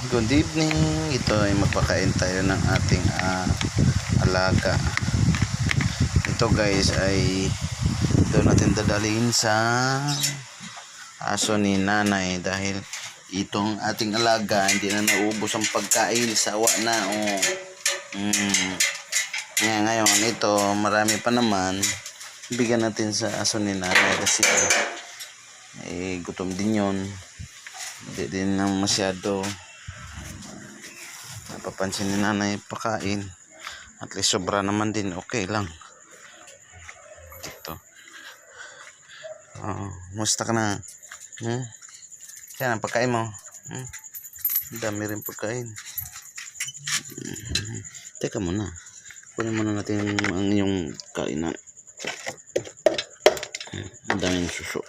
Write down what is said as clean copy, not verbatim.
Good evening. Ito ay magpakain tayo ng ating alaga. Ito guys ay ito natin dadalhin sa aso ni nanay dahil itong ating alaga hindi na naubos ang pagkain, sawa na. Ngayon ito marami pa naman, bigyan natin sa aso ni nanay kasi gutom din yon, hindi din na masyado napapansin ni nanay pakain. At least sobra naman din, okay lang. Ito. Musta ka na? Yan ang pagkain mo. Dami rin pagkain. Teka muna. Kunin muna natin ang iyong kainan. Ang daming suso.